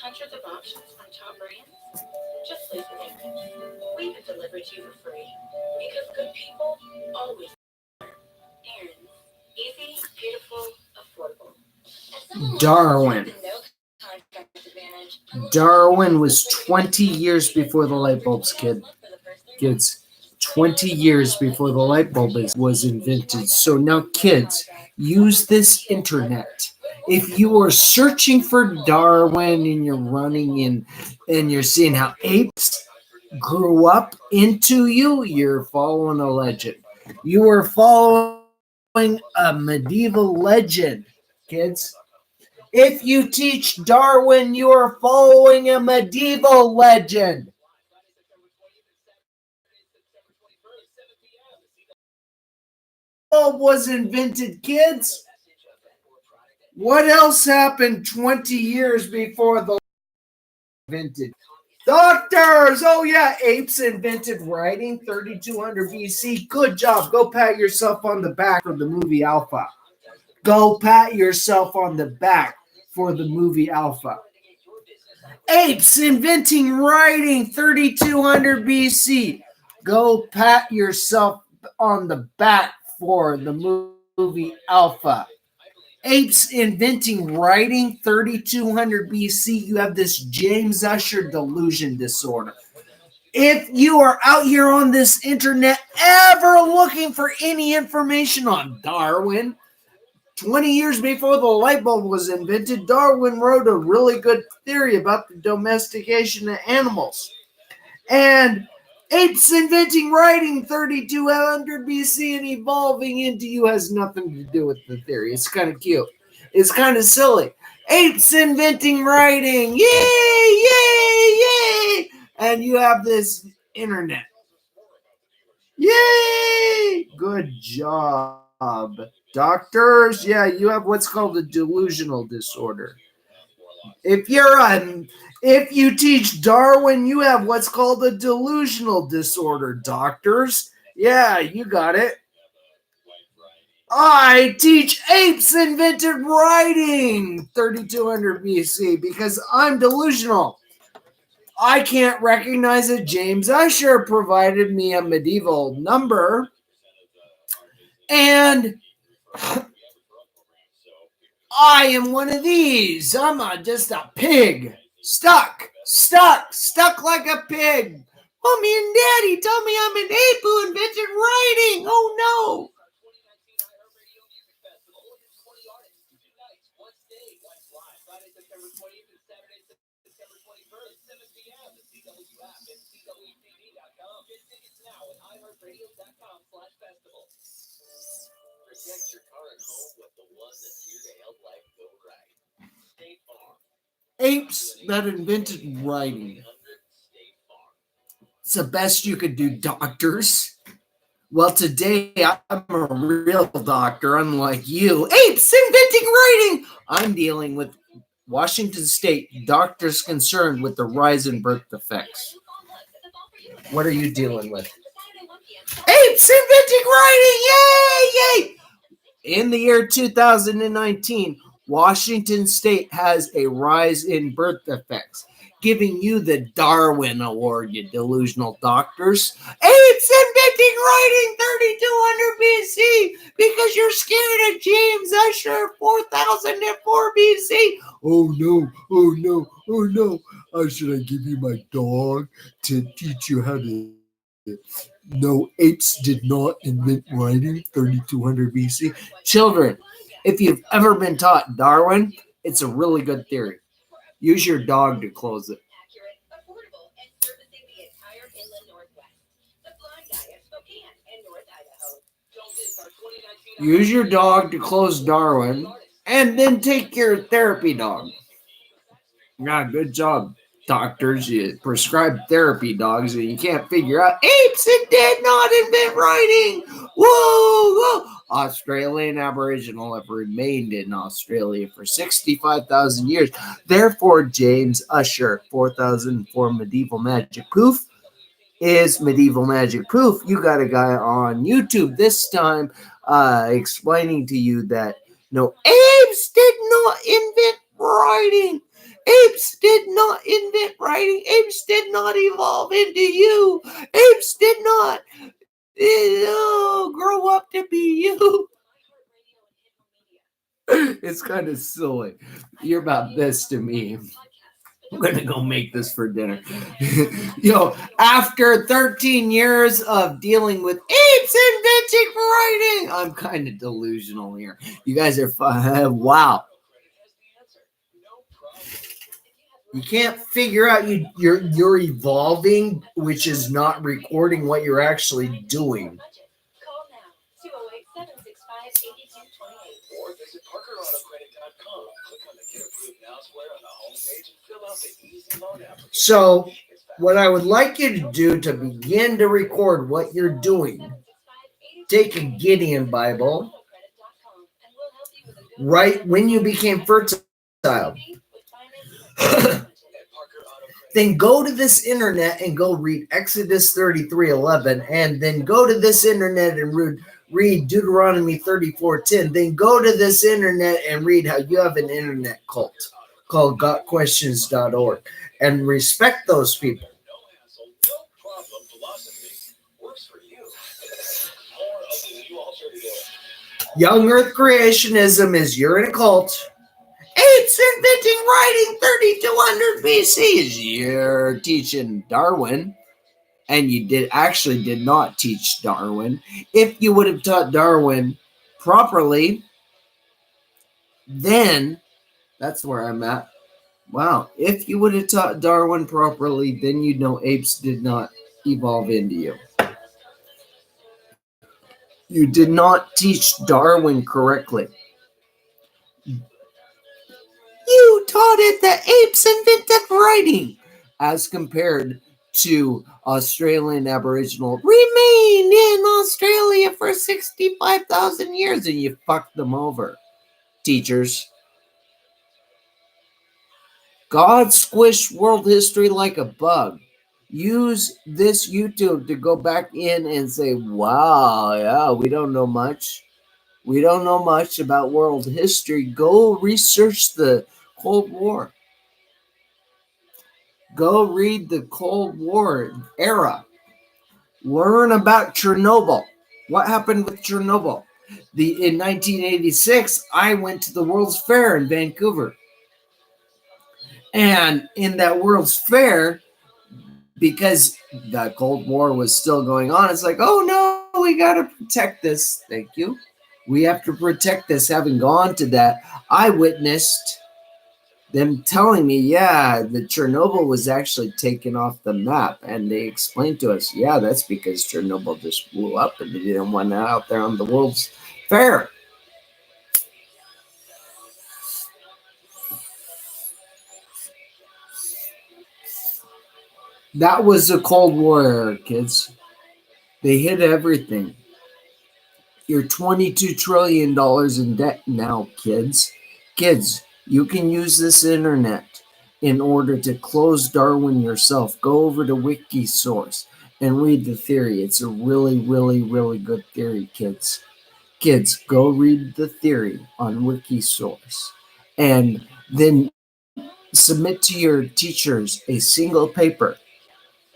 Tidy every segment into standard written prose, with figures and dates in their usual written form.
hundreds of options from top brands? Just place an order. We can deliver to you for free. Because good people always errands. Easy, beautiful, affordable. Darwin. No contract advantage. Darwin was 20 years before the light bulbs, kids. 20 years before the light bulb was invented. So now, kids, use this internet. If you are searching for Darwin and you're running in and you're seeing how apes grew up into you, you're following a legend. You are following a medieval legend, kids. If you teach Darwin, you are following a medieval legend. Bulb was invented, kids. What else happened 20 years before the invented? Doctors! Oh yeah, apes invented writing 3200 BC. Good job. Go pat yourself on the back for the movie Alpha. Go pat yourself on the back for the movie Alpha. Apes inventing writing 3200 BC. Go pat yourself on the back for the movie Alpha. Apes inventing writing 3200 BC. You have this James Usher delusion disorder. If you are out here on this internet ever looking for any information on Darwin, 20 years before the light bulb was invented, Darwin wrote a really good theory about the domestication of animals. And apes inventing writing 3200 BC and evolving into you has nothing to do with the theory. It's kind of cute. It's kind of silly. Apes inventing writing. Yay, yay, yay. And you have this internet. Yay! Good job. Doctors, yeah, you have what's called a delusional disorder. If you teach Darwin, you have what's called a delusional disorder, doctors. Yeah, you got it. I teach apes invented writing 3200 BC because I'm delusional. I can't recognize it. James Usher provided me a medieval number, and I am one of these. I'm just a pig. Stuck like a pig. Mommy and Daddy tell me I'm an ape who invented writing. Oh no. Apes that invented writing. It's the best you could do, doctors. Well, today I'm a real doctor, unlike you. Apes inventing writing! I'm dealing with Washington State doctors concerned with the rise in birth defects. What are you dealing with? Apes inventing writing! Yay! Yay! In the year 2019, Washington State has a rise in birth defects, giving you the Darwin Award, you delusional doctors. Apes inventing writing 3200 BC because you're scared of James Usher 4004 BC. Oh no, oh no, oh no. Should I give you my dog to teach you how to... No, apes did not invent writing 3200 BC. Children, if you've ever been taught Darwin, it's a really good theory. Use your dog to close it. Use your dog to close Darwin, and then take your therapy dog. Yeah, good job, doctors. You prescribe therapy dogs, and you can't figure out apes did not invent writing. Whoa, whoa. Australian Aboriginal have remained in Australia for 65,000 years. Therefore, James Usher 4004 Medieval Magic Proof is medieval magic proof. You got a guy on YouTube this time explaining to you that no, apes did not invent writing. Apes did not invent writing. Apes did not evolve into you. Apes did not grow up to be you. It's kind of silly. You're about this to me. I'm going to go make this for dinner. After 13 years of dealing with apes inventing writing, I'm kind of delusional here. You guys are fun. Wow. You can't figure out you're evolving, which is not recording what you're actually doing. Call now 208-765-8228 or visit parkerautocredit.com. Click on the Get Approved Now square on the homepage and fill out the easy loan application. So, what I would like you to do to begin to record what you're doing, take a Gideon Bible, right when you became fertile. Then go to this internet and go read Exodus 33:11, and then go to this internet and read Deuteronomy 34:10. Then go to this internet and read how you have an internet cult called gotquestions.org and respect those people. Young Earth creationism is you're in a cult. Apes inventing writing 3200 BC is you're teaching Darwin, and you did not teach Darwin. If you would have taught Darwin properly, then that's where I'm at. Wow, if you would have taught Darwin properly, then you'd know apes did not evolve into you. You did not teach Darwin correctly. You taught it that apes invented writing, as compared to Australian Aboriginal remained in Australia for 65,000 years, and you fucked them over, teachers. God squished world history like a bug. Use this YouTube to go back in and say, wow, yeah, we don't know much. We don't know much about world history. Go research the Cold War. Go read the Cold War era. Learn about Chernobyl. What happened with Chernobyl? In 1986, I went to the World's Fair in Vancouver. And in that World's Fair, because the Cold War was still going on, it's like, oh no, we got to protect this. Thank you. We have to protect this. Having gone to that, I witnessed them telling me, yeah, the Chernobyl was actually taken off the map. And they explained to us, yeah, that's because Chernobyl just blew up and they didn't want it out there on the World's Fair. That was the Cold War era, kids. They hit everything. You're $22 trillion in debt now, kids. Kids, you can use this internet in order to close Darwin yourself. Go over to Wikisource and read the theory. It's a really, really, really good theory, kids. Kids, go read the theory on Wikisource and then submit to your teachers a single paper.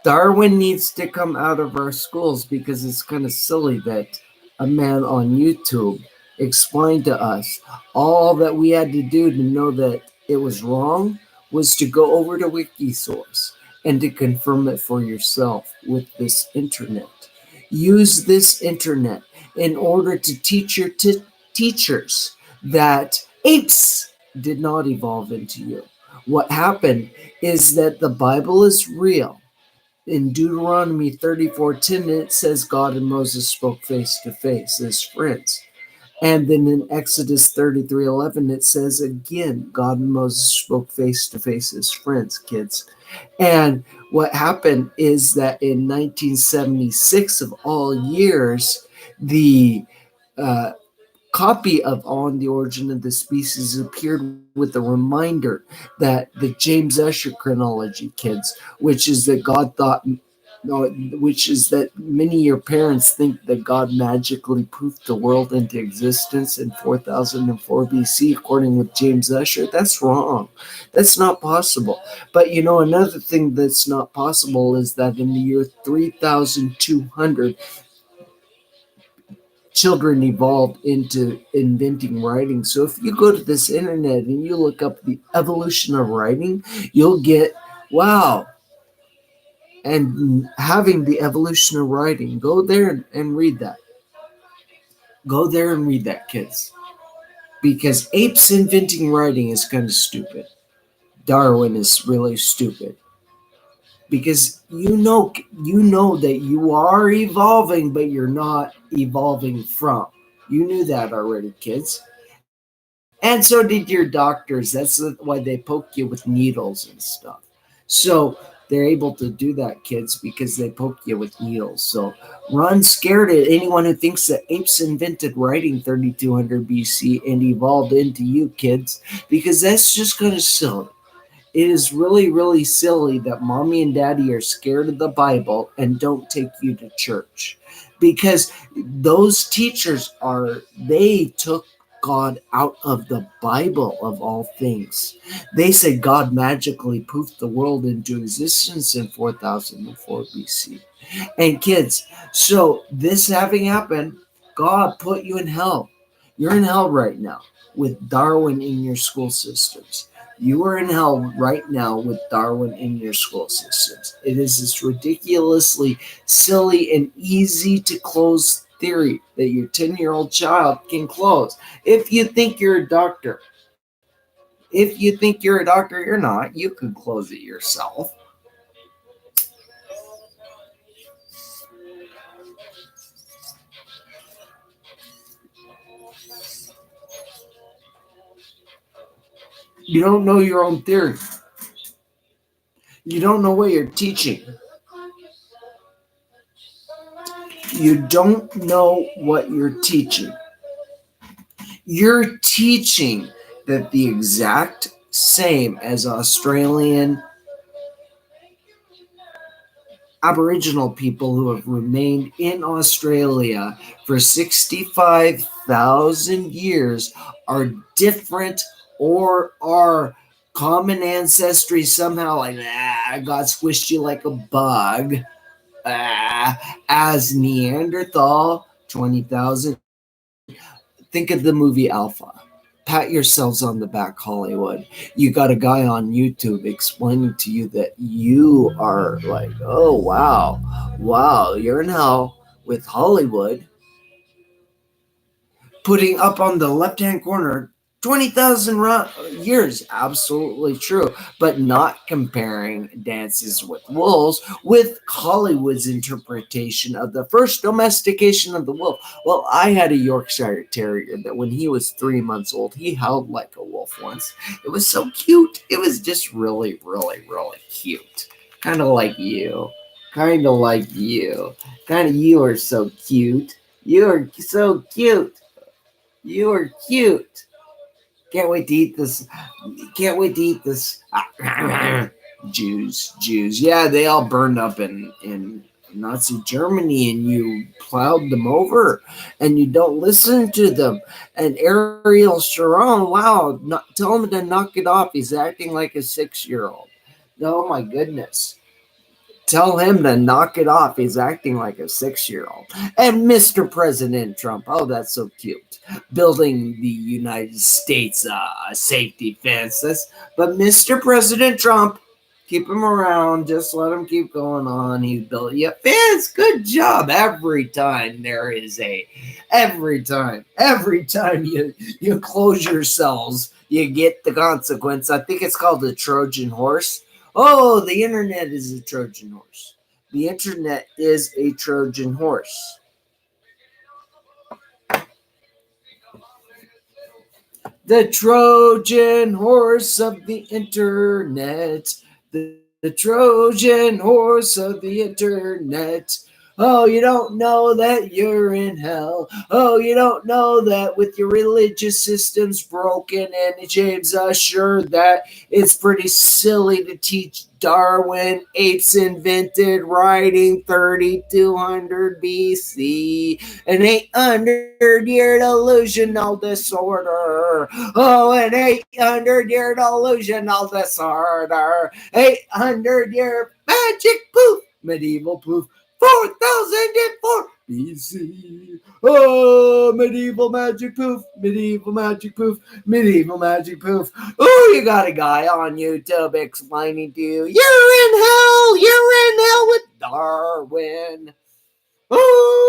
Darwin needs to come out of our schools because it's kind of silly that a man on YouTube explained to us all that we had to do to know that it was wrong was to go over to Wikisource and to confirm it for yourself with this internet. Use this internet in order to teach your teachers that apes did not evolve into you. What happened is that the Bible is real. In Deuteronomy 34:10, it says God and Moses spoke face to face as friends. And then in Exodus 33:11, it says again, God and Moses spoke face to face as friends, kids. And what happened is that in 1976 of all years, the copy of On the Origin of the Species appeared with a reminder that the James Ussher chronology, kids, which is that God thought No, which is that many of your parents think that God magically poofed the world into existence in 4004 BC, according with James Ussher. That's wrong. That's not possible. But another thing that's not possible is that in the year 3200, children evolved into inventing writing. So if you go to this internet and you look up the evolution of writing, you'll get, wow, and having the evolution of writing. Go there and read that. Go there and read that, kids. Because apes inventing writing is kind of stupid. Darwin is really stupid. Because you know that you are evolving, but you're not evolving from. You knew that already, kids. And so did your doctors. That's why they poke you with needles and stuff. So they're able to do that, kids, because they poke you with needles. So run scared at anyone who thinks that apes invented writing 3200 BC and evolved into you, kids, because that's just kind of silly. It is really, really silly that mommy and daddy are scared of the Bible and don't take you to church. Because those teachers they took God out of the Bible of all things. They said God magically poofed the world into existence in 4004 BC. And kids, so this having happened, God put you in hell. You're in hell right now with Darwin in your school systems. You are in hell right now with Darwin in your school systems. It is this ridiculously silly and easy to close theory that your 10-year-old child can close. If you think you're a doctor, if you think you're a doctor, you're not. You can close it yourself. You don't know your own theory. You don't know what you're teaching. You don't know what you're teaching. You're teaching that the exact same as Australian Aboriginal people who have remained in Australia for 65,000 years are different or are common ancestry somehow, like God squished you like a bug, as Neanderthal 20,000. Think of the movie Alpha. Pat yourselves on the back, Hollywood. You got a guy on YouTube explaining to you that you are like, oh, wow, you're in hell with Hollywood, putting up on the left hand corner 20,000 years. Absolutely true. But not comparing Dances with Wolves with Hollywood's interpretation of the first domestication of the wolf. Well, I had a Yorkshire Terrier that when he was 3 months old, he howled like a wolf once. It was so cute. It was just really, really, really cute. Kind of like you. Kind of like you. Kind of you are so cute. You are so cute. You are cute. Can't wait to eat this. Can't wait to eat this. Jews. Yeah, they all burned up in Nazi Germany, and you plowed them over, and you don't listen to them. And Ariel Sharon, wow, tell him to knock it off. He's acting like a 6-year-old. Oh my goodness. Tell him to knock it off. He's acting like a 6-year-old. And Mr. President Trump, oh, that's so cute. Building the United States safety fences. But Mr. President Trump, keep him around. Just let him keep going on. He's building you a fence. Good job. Every time you close your cells, you get the consequence. I think it's called the Trojan horse. Oh, the internet is a Trojan horse. The internet is a Trojan horse. The Trojan horse of the internet. The Trojan horse of the internet. Oh, you don't know that you're in hell. Oh, you don't know that with your religious systems broken, and James assured that it's pretty silly to teach Darwin apes invented writing 3200 BC, an 800-year delusional disorder. Oh, an 800-year delusional disorder. 800-year magic poof, medieval poof. 4004 BC. Oh, medieval magic poof, medieval magic poof, medieval magic poof. Oh, you got a guy on YouTube explaining to you, you're in hell with Darwin. Oh,